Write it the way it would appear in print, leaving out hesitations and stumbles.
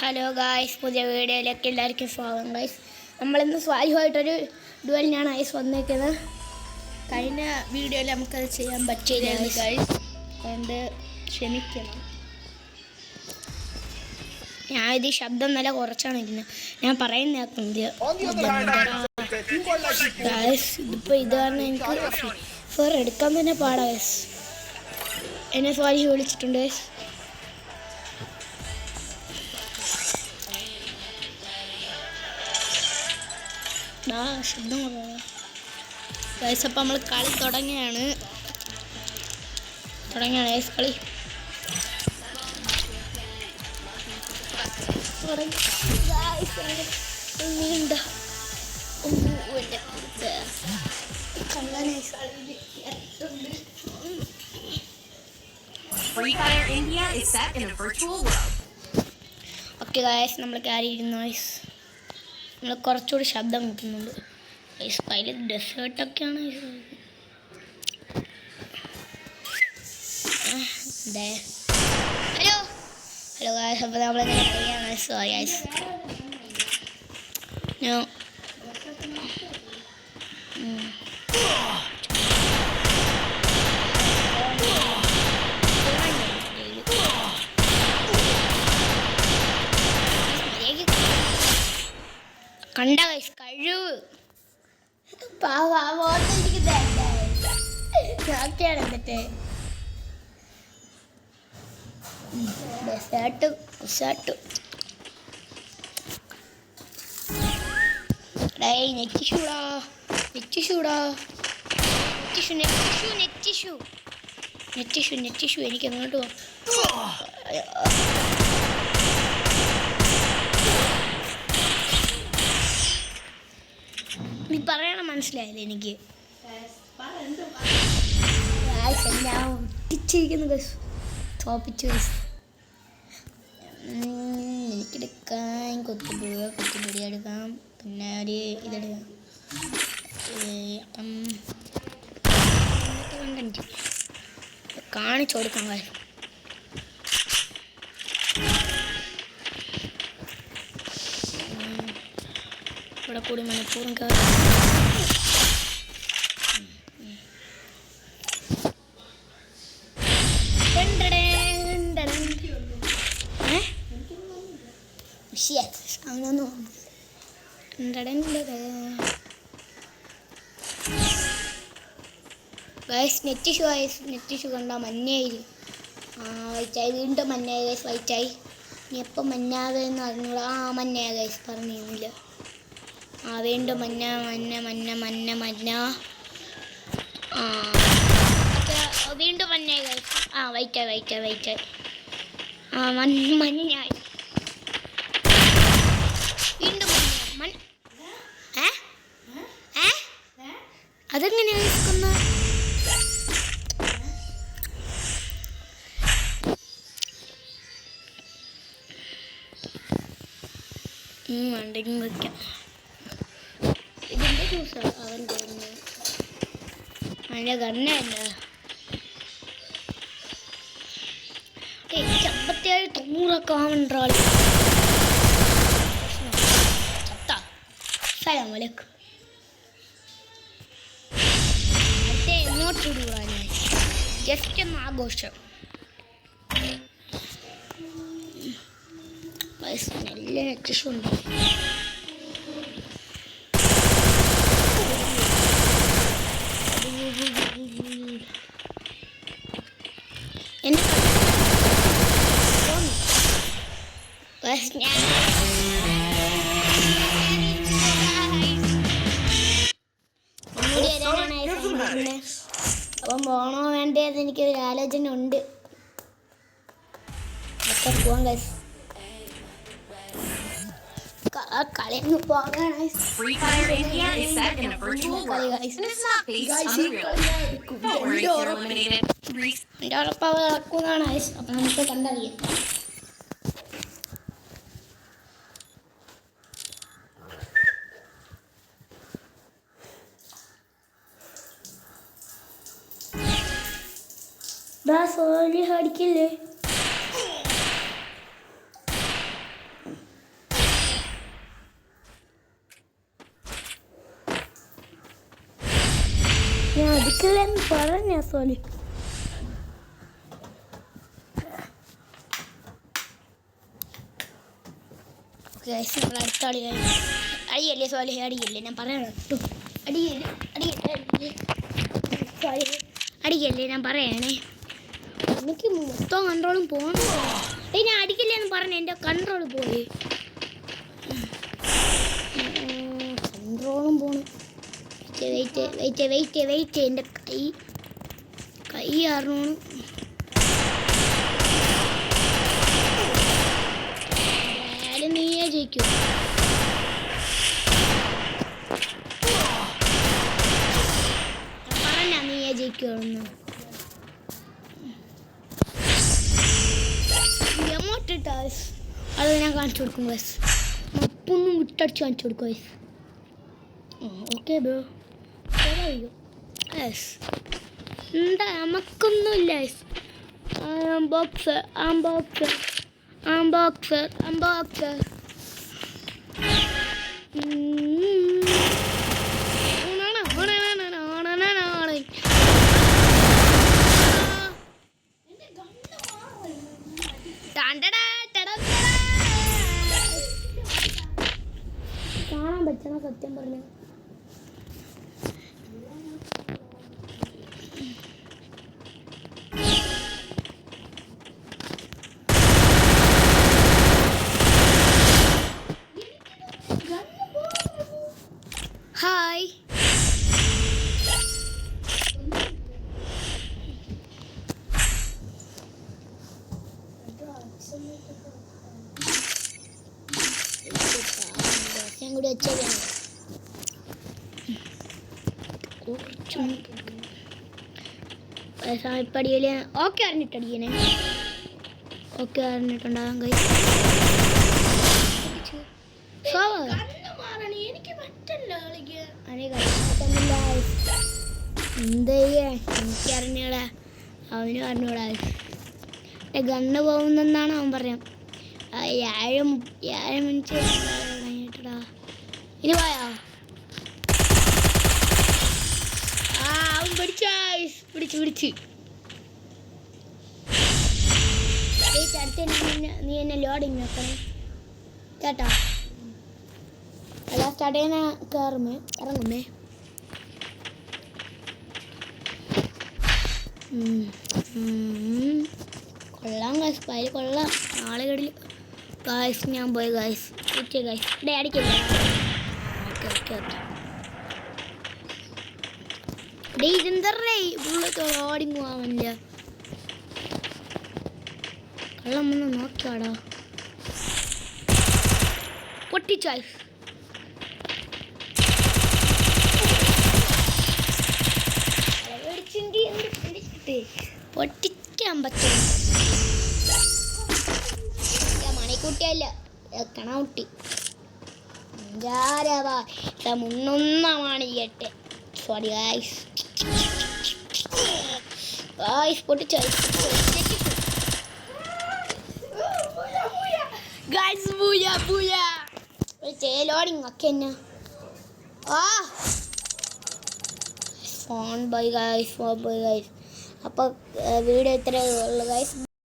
Hello guys, പുതിയ വീഡിയോയിലേക്ക് എല്ലാവർക്കും സ്വാഗതം. ഗായ്സ്, നമ്മളിന്ന് സ്വാഭാവികമായിട്ടൊരു ഡുവലിനാണ് ഗായ്സ് വന്നിരിക്കുന്നത്. കഴിഞ്ഞ വീഡിയോയിൽ നമുക്കത് ചെയ്യാൻ പറ്റില്ല ഗായ്സ്, അതുകൊണ്ട് ക്ഷമിക്കണം. ഞാനിത് ശബ്ദം നല്ല കുറച്ചാണ് ഇരുന്നത്, ഞാൻ പറയുന്നത് ഗായ്സ്. ഇതിപ്പോൾ ഇത് കാരണം എനിക്ക് ഫെയർ എടുക്കാൻ തന്നെ പാടാ ഗായ്സ്. എന്നെ സ്വാധീനം വിളിച്ചിട്ടുണ്ട് ഗായ്സ്. ശബ്ദം ഗൈസ്. അപ്പം നമ്മൾ കളി തുടങ്ങിയാണ് ഗൈസ്. കളി ഓക്കെ ഗൈസ്, നമ്മൾ കയറിയിരുന്നു ഗൈസ്. നമ്മൾ കുറച്ചുകൂടി ശബ്ദം കിട്ടുന്നുണ്ട് ഗൈസ്. അതിൽ ഡെസേർട്ടൊക്കെയാണ് ഹലോ ഹലോ ഗൈസ്. അപ്പോൾ നമ്മളിങ്ങനെ കളിയാണ്. Sorry guys. കണ്ട ഗൈസ് കഴിവ് എന്നിട്ട് നെറ്റിഷു എനിക്ക് അങ്ങോട്ട് പോകാം. നീ പറയണ മനസ്സിലായില്ലേ എനിക്ക്? ഞാൻ ഒട്ടിച്ചിരിക്കുന്നു തോപ്പിച്ചു. എനിക്കെടുക്കാൻ കൊത്തുപൊടി എടുക്കാം, പിന്നെ ഒരു ഇതെടുക്കാം. അപ്പം കണ്ടന്റ് കാണിച്ചു കൊടുക്കാം കാര്യം. ഇവിടെ കൂടി മനഃപൂർവ്വം കയറി അങ്ങനൊന്നും നെറ്റിഷു കണ്ട മഞ്ഞായി. വൈറ്റായി, വീണ്ടും മഞ്ഞായി ഗൈസ്. വൈറ്റായി. ഇനി എപ്പം മഞ്ഞാതെന്ന് അറിഞ്ഞൂടാ. മഞ്ഞായ ഗൈസ്, പറഞ്ഞില്ല. വീണ്ടും മഞ്ഞ. വീണ്ടും മഞ്ഞായി ഗൈസ്. വൈറ്റായി. മഞ്ഞായി. വീണ്ടും അതെങ്ങനെയാ ഇരിക്കുന്ന? വേണ്ടെങ്കിൽ വയ്ക്കാം. ഇതിൻ്റെ ജ്യൂസാണ് അവൻ തോന്നുന്നത്. അതിൻ്റെ ഗണ്ണല്ല. 57-90 ആവണ്ടാൾ. സലാമലൈക്കും. മറ്റേ എങ്ങോട്ട് വിടുവാനായി ജസ്റ്റ് ഒന്ന് ആഘോഷം. നല്ല നെറ്റിഷുണ്ട്. അപ്പം പോണോ വേണ്ടത് എനിക്കൊരു ആലോചന ഉണ്ട്. പോവാൻ ഗൈസ്. കളിയൊന്ന് പോകാൻ ഉറപ്പാവ് നടക്കുന്നതാണ് ഗൈസ്. അപ്പം നമുക്ക് കണ്ടറിയാം. സോലി അടിക്കില്ലേ? ഞാൻ അടിക്കില്ലെന്ന് പറഞ്ഞ സോലി. നമ്മൾ അടുത്ത അടിയല്ലേ സോലി, അടിയല്ലേ ഞാൻ പറയണം. അടിക്കല്ലേ ഞാൻ പറയണേ. എനിക്ക് മൊത്തം കൺട്രോളും പോകണോ? ഞാൻ അടിക്കില്ലെന്ന് പറഞ്ഞു, എൻ്റെ കൺട്രോൾ പോയി. കൺട്രോളും പോണം. വെയിറ്റ് എൻ്റെ കൈ അറിഞ്ഞു. നീയേ ജയിക്കും. പറഞ്ഞ നീയേ ജയിക്കുള്ളൂ. അത് ഞാൻ കാണിച്ചു കൊടുക്കും ഗൈസ്. അപ്പൊന്നും വിട്ടടിച്ച് കാണിച്ചു കൊടുക്കും ഗൈസ്. Okay bro. യെസ്, എന്താ നമുക്കൊന്നുമില്ല ഗൈസ്. ബോക്സർ കാണാൻ പറ്റണ സത്യം പറഞ്ഞു. ഹായ്, കൂടി വെച്ചാൽ സായിപ്പടിയിൽ ഓക്കെ അറിഞ്ഞിട്ടടിക്കണേ. ഓക്കെ അറിഞ്ഞിട്ടുണ്ടാകാൻ കഴിയും. എന്താ എനിക്കറിഞ്ഞൂടാ, അവനും അറിഞ്ഞൂടാ. ഗണ്ണ് പോകുന്നെന്നാണ് അവൻ പറയാം. 7 മിനിറ്റ് കഴിഞ്ഞിട്ടാ ഇനി പോയാ. അവൻ പിടിച്ച് നീ എന്നെ ലോഡിങ് നോക്കണേ കേട്ടോ. അല്ല സ്റ്റാർട്ട് ചെയ്യുന്ന ഇറങ്ങുമേ. കൊള്ളാം ഗൈസ്, പൈല് കൊള്ളാം. ആളുകളിൽ ഗൈസ് ഞാൻ പോയി ഗൈസ്. ഗൈസ് ഇവിടെ അടിക്കില്ല. ഓക്കെ ഇതെന്തറേ ബുള്ളറ്റ് ഓടിങ് പോവാനില്ല. കള്ളം ഒന്ന് നോക്കിയാടാ. പൊട്ടിച്ചായി പൊട്ടിക്കാൻ പറ്റും. മണിക്കുട്ടിയല്ല കണക്കുട്ടി. 301 സോറി ഗൈസ്. പൊട്ടിച്ചായി ഗൈസ്. ലോഡിങ് ഒക്കെ എന്നാ ഫോൺ ബൈ ഗൈസ്. അപ്പോൾ വീഡിയോ ഇത്രയേ ഉള്ളൂ ഗൈസ്.